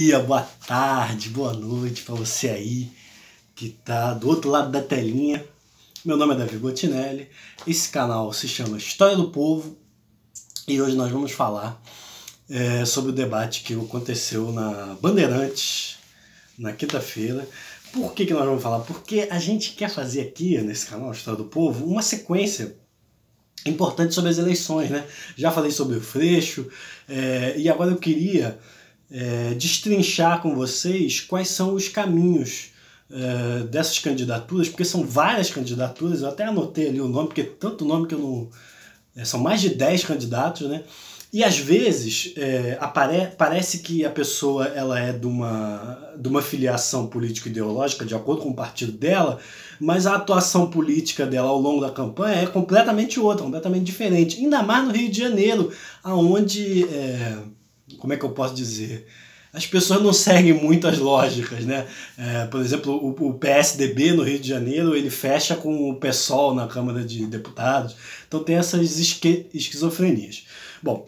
Dia, boa tarde, boa noite para você aí que tá do outro lado da telinha. Meu nome é Davi Gottinelli, esse canal se chama História do Povo e hoje nós vamos falar sobre o debate que aconteceu na Bandeirantes na quinta-feira. Por que nós vamos falar? Porque a gente quer fazer aqui nesse canal História do Povo uma sequência importante sobre as eleições, né? Já falei sobre o Freixo e agora eu queria destrinchar com vocês quais são os caminhos dessas candidaturas, porque são várias candidaturas, eu até anotei ali o nome, porque tanto nome que eu não... são mais de 10 candidatos, né? E às vezes parece que a pessoa ela é de uma filiação político-ideológica, de acordo com o partido dela, mas a atuação política dela ao longo da campanha é completamente outra, completamente diferente. Ainda mais no Rio de Janeiro, onde... como é que eu posso dizer? As pessoas não seguem muito as lógicas, né? Por exemplo, o PSDB no Rio de Janeiro, ele fecha com o PSOL na Câmara de Deputados. Então tem essas esquizofrenias. Bom,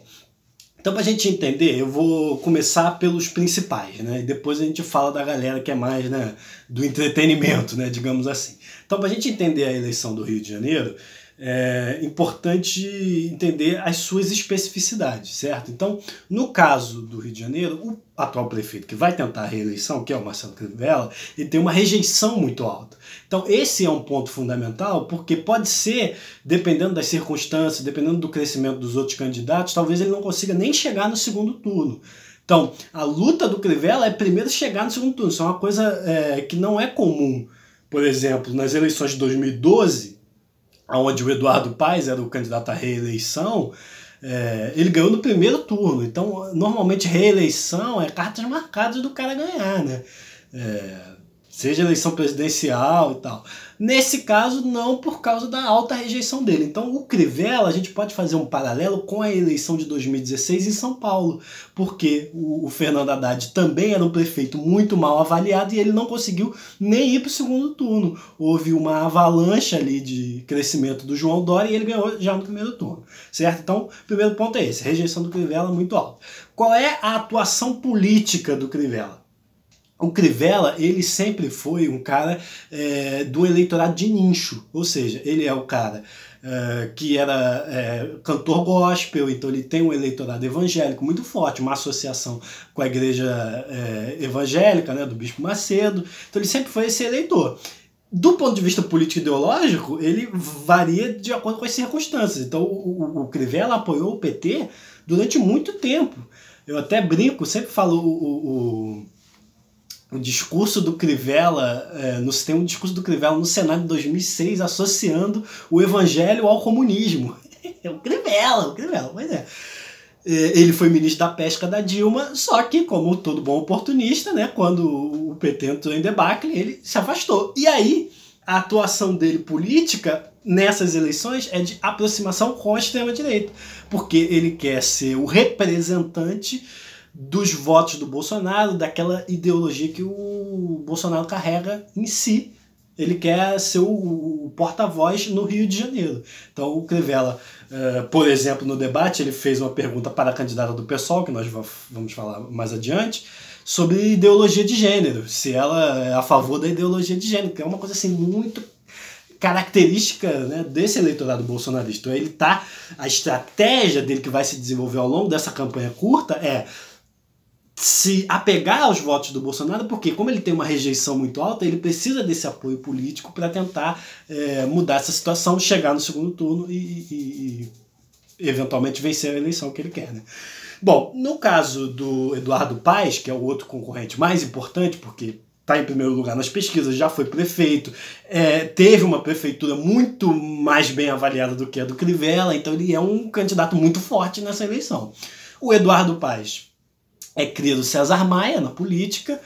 então para a gente entender, eu vou começar pelos principais, né? E depois a gente fala da galera que é mais, né, do entretenimento, né, digamos assim. Então para a gente entender a eleição do Rio de Janeiro, é importante entender as suas especificidades, certo? Então, no caso do Rio de Janeiro, o atual prefeito que vai tentar a reeleição, que é o Marcelo Crivella, ele tem uma rejeição muito alta. Então, esse é um ponto fundamental, porque pode ser, dependendo das circunstâncias, dependendo do crescimento dos outros candidatos, talvez ele não consiga nem chegar no segundo turno. Então, a luta do Crivella é primeiro chegar no segundo turno. Isso é uma coisa que não é comum. Por exemplo, nas eleições de 2012, onde o Eduardo Paes era o candidato à reeleição, ele ganhou no primeiro turno. Então, normalmente, reeleição é cartas marcadas do cara ganhar, né? Seja eleição presidencial e tal. Nesse caso, não, por causa da alta rejeição dele. Então, o Crivella, a gente pode fazer um paralelo com a eleição de 2016 em São Paulo, porque o Fernando Haddad também era um prefeito muito mal avaliado e ele não conseguiu nem ir para o segundo turno. Houve uma avalanche ali de crescimento do João Dória e ele ganhou já no primeiro turno, certo? Então, o primeiro ponto é esse, rejeição do Crivella muito alta. Qual é a atuação política do Crivella? O Crivella, ele sempre foi um cara do eleitorado de nicho, ou seja, ele é o cara que era cantor gospel, então ele tem um eleitorado evangélico muito forte, uma associação com a igreja evangélica, né, do Bispo Macedo, então ele sempre foi esse eleitor. Do ponto de vista político-ideológico, ele varia de acordo com as circunstâncias. Então o Crivella apoiou o PT durante muito tempo. Eu até brinco, sempre falo o discurso do Crivella, tem um discurso do Crivella no Senado de 2006 associando o evangelho ao comunismo. O Crivella, pois é. Ele foi ministro da pesca da Dilma, só que, como todo bom oportunista, né, quando o PT entrou em debacle, ele se afastou. E aí, a atuação dele política nessas eleições é de aproximação com a extrema-direita, porque ele quer ser o representante dos votos do Bolsonaro, daquela ideologia que o Bolsonaro carrega em si. Ele quer ser o porta-voz no Rio de Janeiro. Então o Crivella, por exemplo, no debate, ele fez uma pergunta para a candidata do PSOL, que nós vamos falar mais adiante, sobre ideologia de gênero, se ela é a favor da ideologia de gênero, que é uma coisa assim muito característica, né, desse eleitorado bolsonarista. Então a estratégia dele que vai se desenvolver ao longo dessa campanha curta é se apegar aos votos do Bolsonaro, porque como ele tem uma rejeição muito alta, ele precisa desse apoio político para tentar mudar essa situação, chegar no segundo turno e eventualmente vencer a eleição que ele quer, né? Bom, no caso do Eduardo Paes, que é o outro concorrente mais importante, porque está em primeiro lugar nas pesquisas, já foi prefeito, teve uma prefeitura muito mais bem avaliada do que a do Crivella, então ele é um candidato muito forte nessa eleição. O Eduardo Paes é cria do César Maia na política.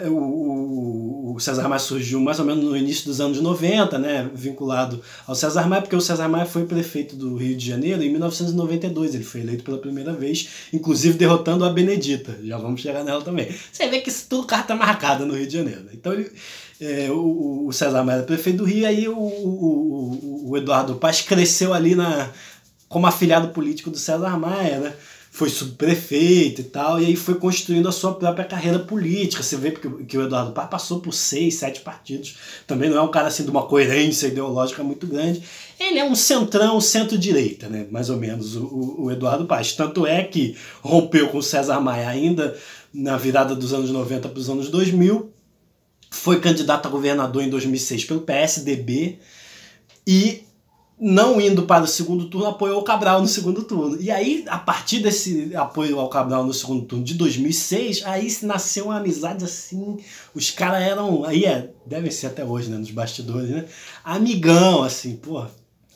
O César Maia surgiu mais ou menos no início dos anos 90, né, vinculado ao César Maia, porque o César Maia foi prefeito do Rio de Janeiro em 1992, ele foi eleito pela primeira vez, inclusive derrotando a Benedita, já vamos chegar nela também. Você vê que isso tudo carta marcada no Rio de Janeiro. Então o César Maia era prefeito do Rio, e aí o Eduardo Paes cresceu ali como afiliado político do César Maia, né? foi subprefeito e tal, e aí foi construindo a sua própria carreira política. Você vê que o Eduardo Paes passou por 6, 7 partidos, também não é um cara assim de uma coerência ideológica muito grande. Ele é um centrão, centro-direita, né? Mais ou menos, o Eduardo Paes. Tanto é que rompeu com o César Maia ainda na virada dos anos 90 para os anos 2000, foi candidato a governador em 2006 pelo PSDB e, não indo para o segundo turno, apoiou o Cabral no segundo turno. E aí, a partir desse apoio ao Cabral no segundo turno de 2006, aí nasceu uma amizade assim, os caras eram, aí devem ser até hoje, né, nos bastidores, né, amigão, assim, pô,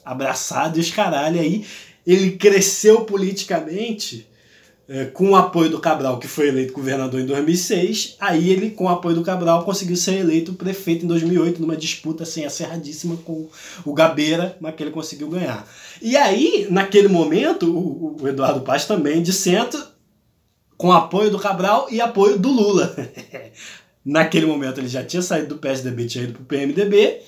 abraçado e os caralho. Aí ele cresceu politicamente com o apoio do Cabral, que foi eleito governador em 2006, aí ele, com o apoio do Cabral, conseguiu ser eleito prefeito em 2008, numa disputa assim, acerradíssima com o Gabeira, mas que ele conseguiu ganhar. E aí, naquele momento, o Eduardo Paes também de centro, com apoio do Cabral e apoio do Lula. Naquele momento ele já tinha saído do PSDB, tinha ido para o PMDB,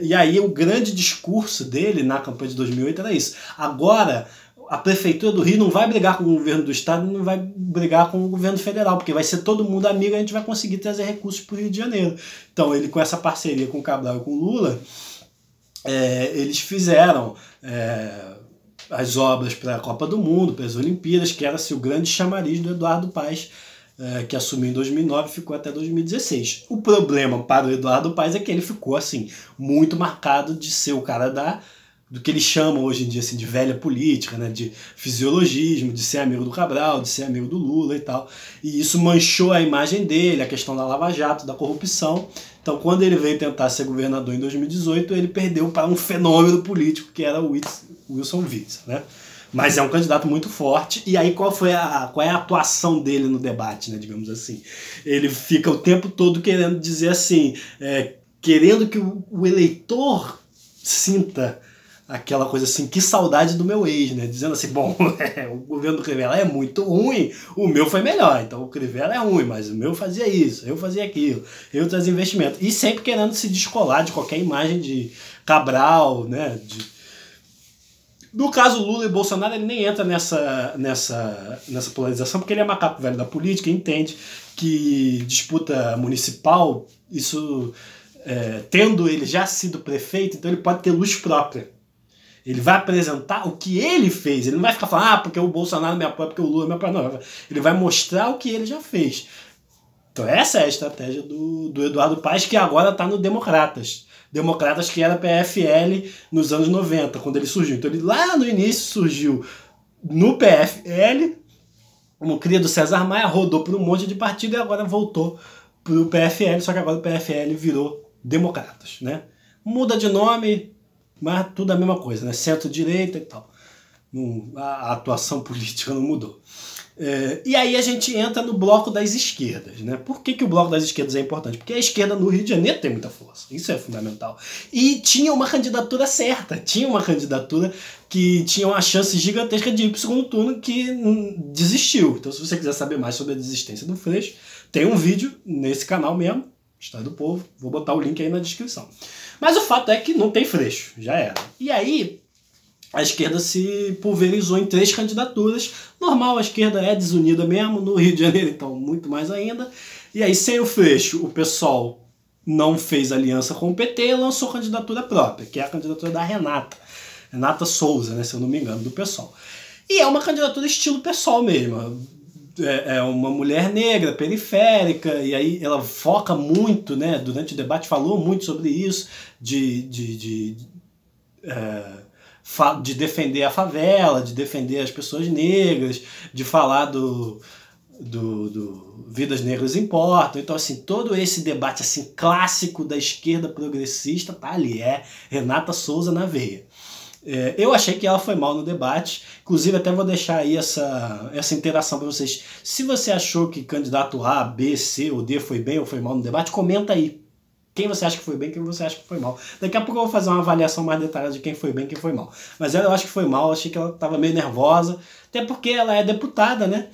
e aí o grande discurso dele na campanha de 2008 era isso. Agora, a Prefeitura do Rio não vai brigar com o governo do Estado, não vai brigar com o governo federal, porque vai ser todo mundo amigo e a gente vai conseguir trazer recursos para o Rio de Janeiro. Então, ele, com essa parceria com o Cabral e com o Lula, eles fizeram as obras para a Copa do Mundo, para as Olimpíadas, que era assim, o grande chamariz do Eduardo Paes, que assumiu em 2009 e ficou até 2016. O problema para o Eduardo Paes é que ele ficou assim, muito marcado de ser o cara do que eles chamam hoje em dia assim, de velha política, né, de fisiologismo, de ser amigo do Cabral, de ser amigo do Lula e tal. E isso manchou a imagem dele, a questão da Lava Jato, da corrupção. Então, quando ele veio tentar ser governador em 2018, ele perdeu para um fenômeno político que era o Wilson Witzel, né? Mas é um candidato muito forte. E aí qual é a atuação dele no debate, né, digamos assim? Ele fica o tempo todo querendo dizer assim, querendo que o eleitor sinta aquela coisa assim, que saudade do meu ex, né? Dizendo assim, bom, o governo do Crivella é muito ruim, o meu foi melhor, então o Crivella é ruim, mas o meu fazia isso, eu fazia aquilo, eu trazia investimento. E sempre querendo se descolar de qualquer imagem de Cabral, né? No caso Lula e Bolsonaro, ele nem entra nessa polarização, porque ele é macaco velho da política e entende que disputa municipal, isso, tendo ele já sido prefeito, então ele pode ter luz própria. Ele vai apresentar o que ele fez. Ele não vai ficar falando, porque o Bolsonaro me apoia, porque o Lula me apoia. Não. Ele vai mostrar o que ele já fez. Então essa é a estratégia do Eduardo Paes, que agora está no Democratas. Democratas que era PFL nos anos 90, quando ele surgiu. Então ele lá no início surgiu no PFL, como cria do César Maia, rodou por um monte de partido e agora voltou para o PFL, só que agora o PFL virou Democratas, né? Muda de nome, mas tudo a mesma coisa, né? Centro-direita e tal. A atuação política não mudou. E aí a gente entra no bloco das esquerdas, né? Por que o bloco das esquerdas é importante? Porque a esquerda no Rio de Janeiro tem muita força, isso é fundamental. E tinha uma candidatura certa, tinha uma candidatura que tinha uma chance gigantesca de ir para o segundo turno, que desistiu. Então, se você quiser saber mais sobre a desistência do Freixo, tem um vídeo nesse canal mesmo, História do Povo, vou botar o link aí na descrição. Mas o fato é que não tem Freixo, já era. E aí a esquerda se pulverizou em 3 candidaturas. Normal, a esquerda é desunida mesmo, no Rio de Janeiro então muito mais ainda. E aí sem o Freixo, o PSOL não fez aliança com o PT e lançou candidatura própria, que é a candidatura da Renata Souza, né, se eu não me engano, do PSOL. E é uma candidatura estilo PSOL mesmo. É uma mulher negra, periférica, e aí ela foca muito, né, durante o debate falou muito sobre isso, de defender a favela, de defender as pessoas negras, de falar do Vidas Negras Importam. Então, assim, todo esse debate assim, clássico da esquerda progressista tá ali, Renata Souza na veia. Eu achei que ela foi mal no debate, inclusive até vou deixar aí essa interação para vocês. Se você achou que candidato A, B, C ou D foi bem ou foi mal no debate, comenta aí. Quem você acha que foi bem, quem você acha que foi mal. Daqui a pouco eu vou fazer uma avaliação mais detalhada de quem foi bem e quem foi mal. Mas eu acho que foi mal, achei que ela estava meio nervosa, até porque ela é deputada, né?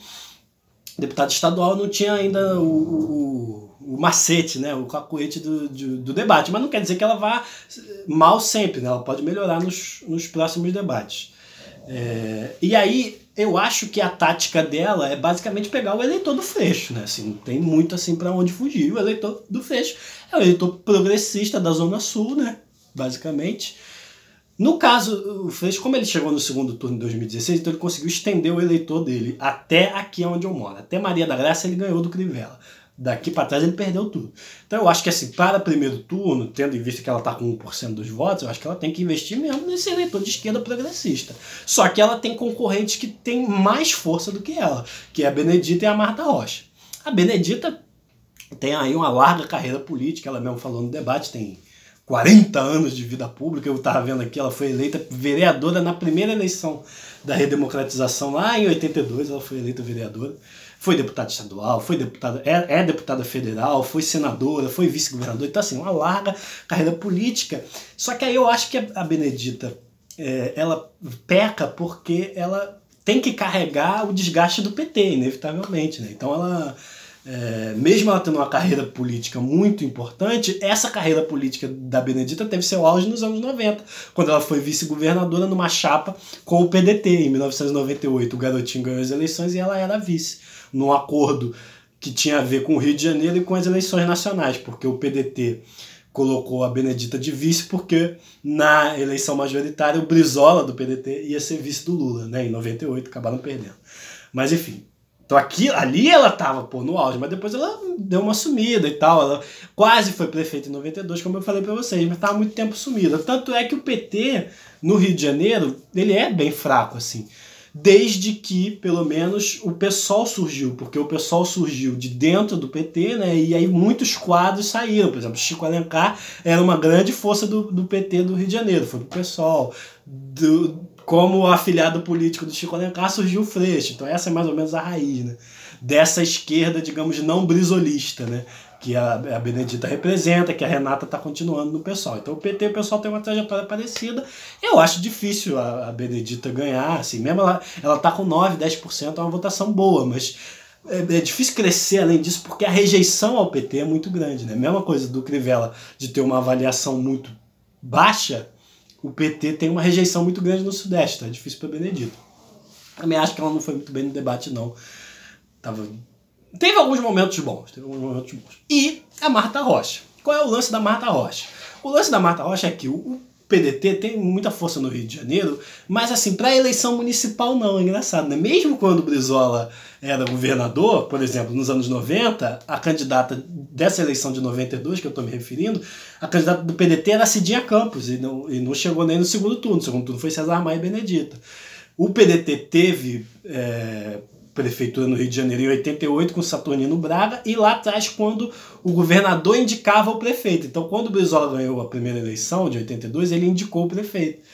Deputada estadual, não tinha ainda o macete, né? O cacuete do debate. Mas não quer dizer que ela vá mal sempre, né? Ela pode melhorar nos próximos debates. E aí eu acho que a tática dela é basicamente pegar o eleitor do Freixo, né? Assim, não tem muito assim para onde fugir. O eleitor do Freixo é o eleitor progressista da Zona Sul, né? Basicamente. No caso, o Freixo, como ele chegou no segundo turno em 2016, então ele conseguiu estender o eleitor dele até aqui onde eu moro. Até Maria da Graça ele ganhou do Crivella. Daqui para trás ele perdeu tudo. Então eu acho que assim, para primeiro turno, tendo em vista que ela está com 1% dos votos, eu acho que ela tem que investir mesmo nesse eleitor de esquerda progressista. Só que ela tem concorrentes que têm mais força do que ela, que é a Benedita e a Marta Rocha. A Benedita tem aí uma larga carreira política, ela mesmo falou no debate, tem 40 anos de vida pública. Eu estava vendo aqui, ela foi eleita vereadora na primeira eleição da redemocratização lá em 82, ela foi eleita vereadora. Foi deputada estadual, foi deputada, é deputada federal, foi senadora, foi vice-governadora. Então, assim, uma larga carreira política. Só que aí eu acho que a Benedita, ela peca porque ela tem que carregar o desgaste do PT, inevitavelmente, né? Então, ela, mesmo ela tendo uma carreira política muito importante, essa carreira política da Benedita teve seu auge nos anos 90, quando ela foi vice-governadora numa chapa com o PDT. Em 1998, o Garotinho ganhou as eleições e ela era vice, num acordo que tinha a ver com o Rio de Janeiro e com as eleições nacionais, porque o PDT colocou a Benedita de vice, porque na eleição majoritária o Brizola do PDT ia ser vice do Lula, né? Em 98, acabaram perdendo. Mas enfim, então ali ela estava no auge, mas depois ela deu uma sumida e tal, ela quase foi prefeita em 92, como eu falei para vocês, mas estava muito tempo sumida. Tanto é que o PT no Rio de Janeiro, ele é bem fraco, assim, desde que, pelo menos, o PSOL surgiu, porque o PSOL surgiu de dentro do PT, né, e aí muitos quadros saíram. Por exemplo, Chico Alencar era uma grande força do PT do Rio de Janeiro, foi pro PSOL. Como afiliado político do Chico Alencar surgiu o Freixo. Então essa é mais ou menos a raiz, né, dessa esquerda, digamos, não brizolista, né, que a Benedita representa, que a Renata está continuando no PSOL. Então o PT e o PSOL tem uma trajetória parecida. Eu acho difícil a Benedita ganhar, assim, mesmo ela tá com 9, 10%, é uma votação boa, mas é difícil crescer além disso, porque a rejeição ao PT é muito grande, né? Mesma coisa do Crivella de ter uma avaliação muito baixa, o PT tem uma rejeição muito grande no Sudeste, tá? É difícil para Benedita. Também acho que ela não foi muito bem no debate, não. Teve alguns momentos bons, E a Marta Rocha. Qual é o lance da Marta Rocha? O lance da Marta Rocha é que o PDT tem muita força no Rio de Janeiro, mas assim, para a eleição municipal não, é engraçado, né? Mesmo quando o Brizola era governador, por exemplo, nos anos 90, a candidata dessa eleição de 92, que eu estou me referindo, a candidata do PDT era Cidinha Campos, e não chegou nem no segundo turno. O segundo turno foi César Maia e Benedita. O PDT teve prefeitura no Rio de Janeiro em 88 com Saturnino Braga, e lá atrás quando o governador indicava o prefeito. Então quando o Brizola ganhou a primeira eleição de 82, ele indicou o prefeito,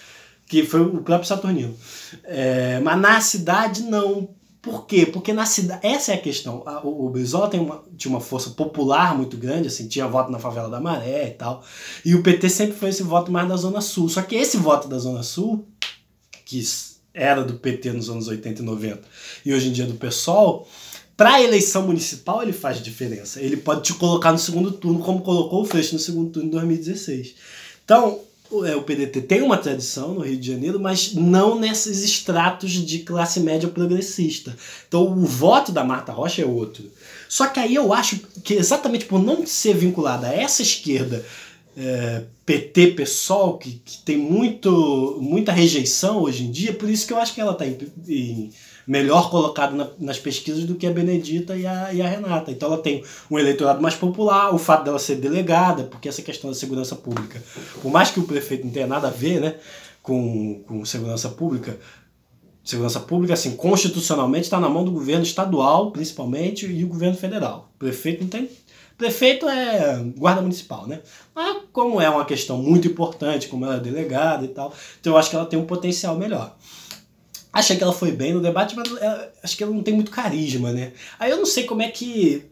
que foi o próprio Saturnino. Mas na cidade não. Por quê? Porque na cidade, essa é a questão. O Brizola tinha uma força popular muito grande, assim, tinha voto na favela da Maré e tal, e o PT sempre foi esse voto mais da Zona Sul. Só que esse voto da Zona Sul, que era do PT nos anos 80 e 90 e hoje em dia do PSOL, para a eleição municipal ele faz diferença. Ele pode te colocar no segundo turno, como colocou o Freixo no segundo turno em 2016. Então, o PDT tem uma tradição no Rio de Janeiro, mas não nesses estratos de classe média progressista. Então o voto da Marta Rocha é outro. Só que aí eu acho que exatamente por não ser vinculada a essa esquerda PT, PSOL, que tem muita rejeição hoje em dia, por isso que eu acho que ela está melhor colocada nas pesquisas do que a Benedita e a Renata. Então ela tem um eleitorado mais popular, o fato dela ser delegada, porque essa questão da segurança pública, por mais que o prefeito não tenha nada a ver, né, com segurança pública, assim, constitucionalmente está na mão do governo estadual, principalmente, e o governo federal. O prefeito não tem. Prefeito é guarda municipal, né? Mas como é uma questão muito importante, como ela é delegada e tal, então eu acho que ela tem um potencial melhor. Achei que ela foi bem no debate, mas acho que ela não tem muito carisma, né? Aí eu não sei como é que...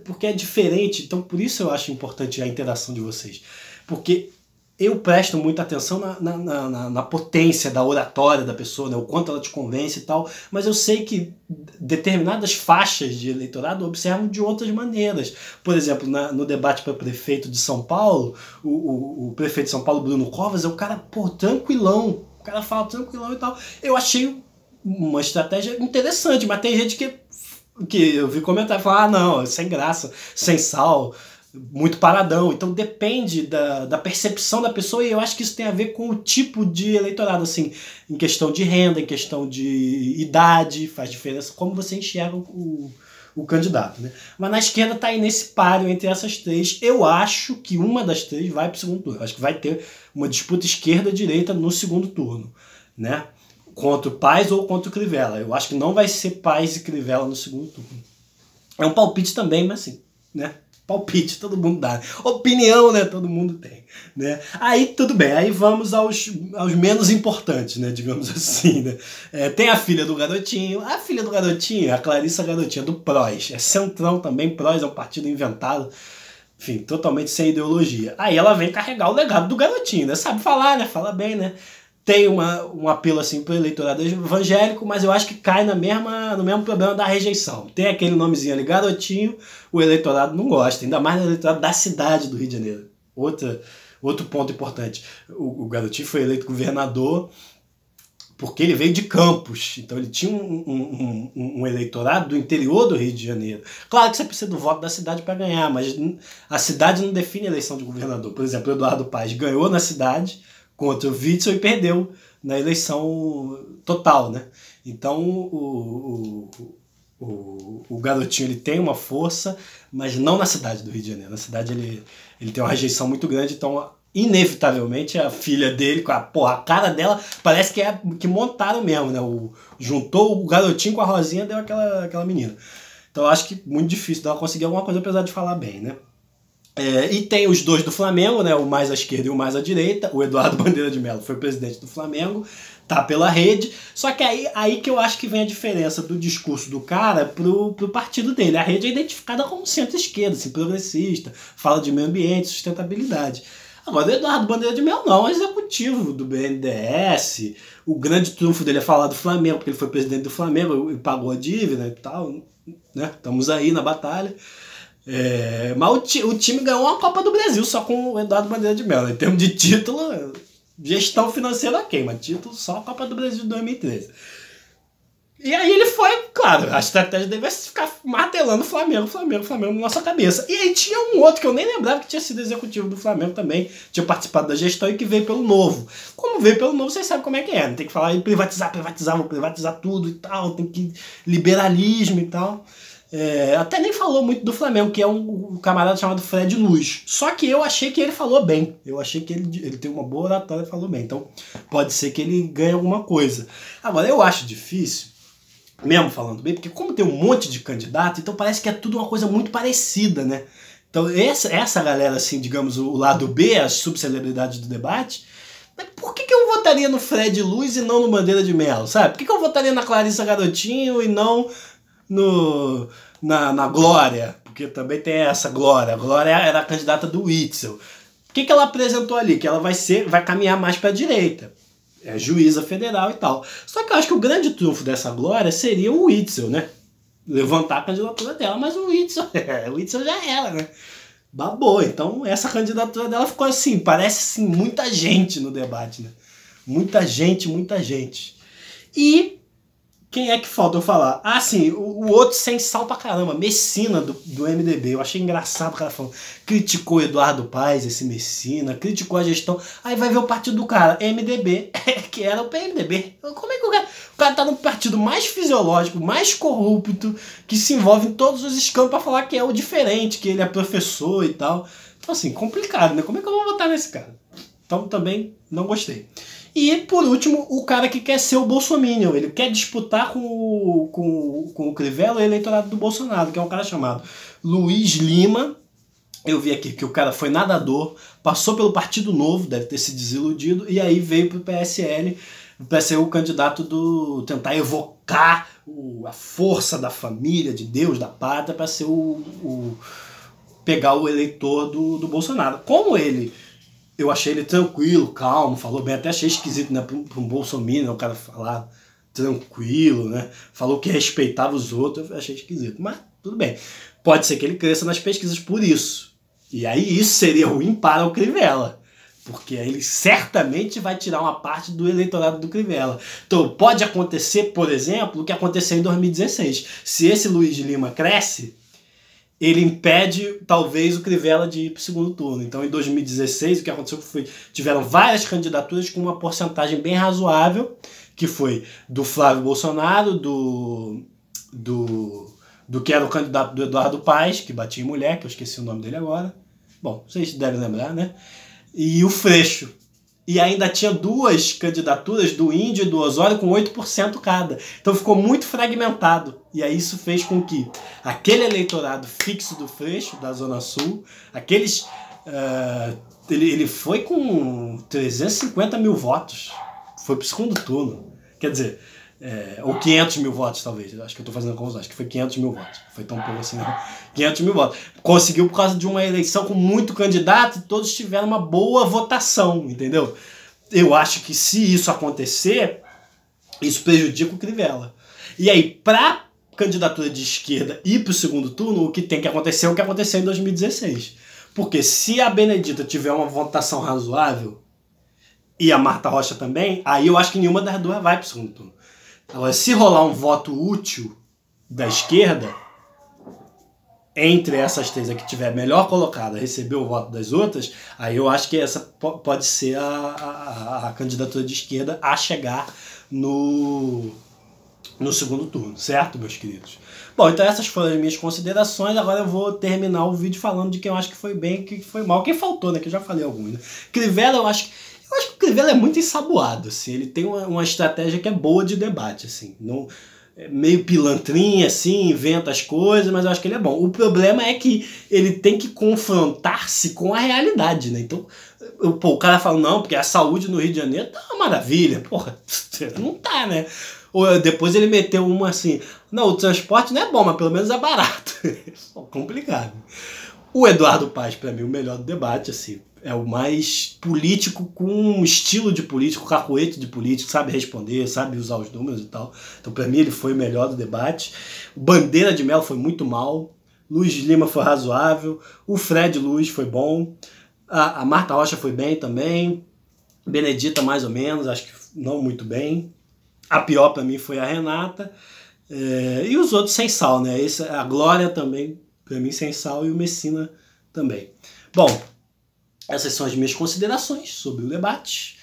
Porque é diferente, então por isso eu acho importante a interação de vocês. Porque eu presto muita atenção na potência da oratória da pessoa, né? O quanto ela te convence e tal, mas eu sei que determinadas faixas de eleitorado observam de outras maneiras. Por exemplo, no debate para prefeito de São Paulo, o prefeito de São Paulo, Bruno Covas, é um cara, tranquilão. O cara fala tranquilão e tal. Eu achei uma estratégia interessante, mas tem gente que eu vi comentar e falar, não, sem graça, sem sal, muito paradão. Então depende da percepção da pessoa, e eu acho que isso tem a ver com o tipo de eleitorado, assim, em questão de renda, em questão de idade, faz diferença como você enxerga o candidato, né? Mas na esquerda tá aí nesse páreo entre essas três. Eu acho que uma das três vai para o segundo turno. Eu acho que vai ter uma disputa esquerda-direita no segundo turno, né? Contra o Paes ou contra o Crivella. Eu acho que não vai ser Paes e Crivella no segundo turno. É um palpite também, mas assim, né? Palpite, todo mundo dá. Opinião, né? Todo mundo tem, né? Aí, tudo bem. Aí vamos aos menos importantes, né? Digamos assim, né? Tem a filha do Garotinho. A filha do Garotinho, a Clarissa Garotinha, do PROS. É centrão também. PROS é um partido inventado. Enfim, totalmente sem ideologia. Aí ela vem carregar o legado do Garotinho, né? Sabe falar, né? Fala bem, né? Tem um apelo assim para o eleitorado evangélico, mas eu acho que cai no mesmo problema da rejeição. Tem aquele nomezinho ali, Garotinho, o eleitorado não gosta, ainda mais no eleitorado da cidade do Rio de Janeiro. Outro ponto importante, o Garotinho foi eleito governador porque ele veio de Campos, então ele tinha um eleitorado do interior do Rio de Janeiro. Claro que você precisa do voto da cidade para ganhar, mas a cidade não define a eleição de governador. Por exemplo, o Eduardo Paes ganhou na cidade contra o Witzel e perdeu na eleição total, né? Então o Garotinho ele tem uma força, mas não na cidade do Rio de Janeiro. Na cidade ele tem uma rejeição muito grande, então inevitavelmente a filha dele, a cara dela parece que montaram mesmo, né? Juntou o Garotinho com a Rosinha, deu aquela menina. Então eu acho que muito difícil dela conseguir alguma coisa, apesar de falar bem, né? E tem os dois do Flamengo, né? O mais à esquerda e o mais à direita. O Eduardo Bandeira de Mello foi presidente do Flamengo, tá pela rede. Só que aí que eu acho que vem a diferença do discurso do cara pro partido dele. A rede é identificada como centro-esquerda, assim, progressista, fala de meio ambiente, sustentabilidade. Agora, o Eduardo Bandeira de Mello não, é executivo do BNDES. O grande trunfo dele é falar do Flamengo, porque ele foi presidente do Flamengo e pagou a dívida e tal, né? Estamos aí na batalha. Mas o time ganhou uma Copa do Brasil só com o Eduardo Bandeira de Mello. Em termos de título, gestão financeira ok, mas título só a Copa do Brasil de 2013. E aí ele foi, claro, a estratégia dele vai ficar martelando Flamengo na nossa cabeça. E aí tinha um outro que eu nem lembrava que tinha sido executivo do Flamengo também, tinha participado da gestão e que veio pelo Novo. Como veio pelo Novo, vocês sabem como é que é, né? Tem que falar em privatizar, vou privatizar tudo e tal, tem que liberalismo e tal. Até nem falou muito do Flamengo, que é um camarada chamado Fred Luz. Só que eu achei que ele falou bem. Eu achei que ele tem uma boa oratória e falou bem. Então pode ser que ele ganhe alguma coisa. Agora, eu acho difícil, mesmo falando bem, porque como tem um monte de candidato, então parece que é tudo uma coisa muito parecida, né? Então essa galera, assim, digamos, o lado B, as subcelebridades do debate, por que eu votaria no Fred Luz e não no Bandeira de Mello, sabe? Por que eu votaria na Clarissa Garotinho e não na Glória? Porque também tem essa Glória. A Glória era a candidata do Witzel. O que ela apresentou ali? Que ela vai caminhar mais para a direita. É juíza federal e tal. Só que eu acho que o grande trunfo dessa Glória seria o Witzel, né? Levantar a candidatura dela, mas o Witzel já era, né? Babou. Então essa candidatura dela ficou assim, parece assim, muita gente no debate, né? Muita gente. E quem é que falta eu falar? Ah, sim, o outro sem sal pra caramba, Messina, do MDB. Eu achei engraçado o cara falando. Criticou o Eduardo Paes, esse Messina, criticou a gestão. Aí vai ver o partido do cara, MDB, que era o PMDB. Como é que o cara tá no partido mais fisiológico, mais corrupto, que se envolve em todos os escândalos pra falar que é o diferente, que ele é professor e tal. Então, assim, complicado, né? Como é que eu vou votar nesse cara? Então, também não gostei. E, por último, o cara que quer ser o bolsominion. Ele quer disputar com o Crivella o eleitorado do Bolsonaro, que é um cara chamado Luiz Lima. Eu vi aqui que o cara foi nadador, passou pelo Partido Novo, deve ter se desiludido, e aí veio pro PSL para ser o candidato tentar evocar a força da família, de Deus, da pátria, para ser pegar o eleitor do Bolsonaro. Como eu achei ele tranquilo, calmo, falou bem, até achei esquisito, né, para um bolsominion, o cara falar tranquilo, né, falou que respeitava os outros, eu achei esquisito, mas tudo bem. Pode ser que ele cresça nas pesquisas por isso, e aí isso seria ruim para o Crivella, Porque aí ele certamente vai tirar uma parte do eleitorado do Crivella. Então pode acontecer, por exemplo, o que aconteceu em 2016. Se esse Luiz Lima cresce, ele impede talvez o Crivella de ir para o segundo turno. Então em 2016 o que aconteceu foi tiveram várias candidaturas com uma porcentagem bem razoável, que foi do Flávio Bolsonaro, do que era o candidato do Eduardo Paes, que batia em mulher, que eu esqueci o nome dele agora. Bom, vocês devem lembrar, né? E o Freixo. E ainda tinha duas candidaturas do Índio e do Osório com 8% cada. Então ficou muito fragmentado. E aí isso fez com que aquele eleitorado fixo do Freixo, da Zona Sul, aqueles... ele foi com 350 mil votos. Foi pro segundo turno. Quer dizer... ou 500 mil votos, talvez. Acho que eu tô fazendo confusão. Acho que foi 500 mil votos. Foi tão pouco assim, não. 500 mil votos. Conseguiu por causa de uma eleição com muito candidato e todos tiveram uma boa votação, entendeu? Eu acho que se isso acontecer, isso prejudica o Crivella. E aí, pra candidatura de esquerda ir pro segundo turno, o que tem que acontecer é o que aconteceu em 2016. Porque se a Benedita tiver uma votação razoável e a Marta Rocha também, aí eu acho que nenhuma das duas vai pro segundo turno. Agora, se rolar um voto útil da esquerda, entre essas três, a que tiver melhor colocada, receber o voto das outras, aí eu acho que essa pode ser a candidatura de esquerda a chegar no segundo turno, certo, meus queridos? Bom, então essas foram as minhas considerações. Agora eu vou terminar o vídeo falando de quem eu acho que foi bem e quem foi mal. Quem faltou, né? Que eu já falei alguns. Né? Crivella, eu acho que o Crivella é muito ensaboado, assim. Ele tem uma estratégia que é boa de debate, assim. Não, meio pilantrinha, assim, inventa as coisas, mas eu acho que ele é bom. O problema é que ele tem que confrontar-se com a realidade, né? Então, o cara fala, não, porque a saúde no Rio de Janeiro tá uma maravilha. Porra, não tá, né? Ou depois ele meteu uma assim, não, o transporte não é bom, mas pelo menos é barato. Complicado. O Eduardo Paes, pra mim, o melhor do debate, assim, é o mais político, com um estilo de político, cacuete de político, sabe responder, sabe usar os números e tal. Então, pra mim, ele foi o melhor do debate. O Bandeira de Mello foi muito mal. Luiz Lima foi razoável. O Fred Luiz foi bom. A Marta Rocha foi bem também. Benedita, mais ou menos, acho que não muito bem. A pior pra mim foi a Renata. E os outros sem sal, né? A Glória também, pra mim, sem sal, e o Messina também. Bom, essas são as minhas considerações sobre o debate.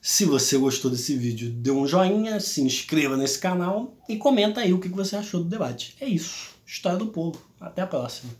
Se você gostou desse vídeo, dê um joinha, se inscreva nesse canal e comenta aí o que você achou do debate. É isso. História do Povo. Até a próxima.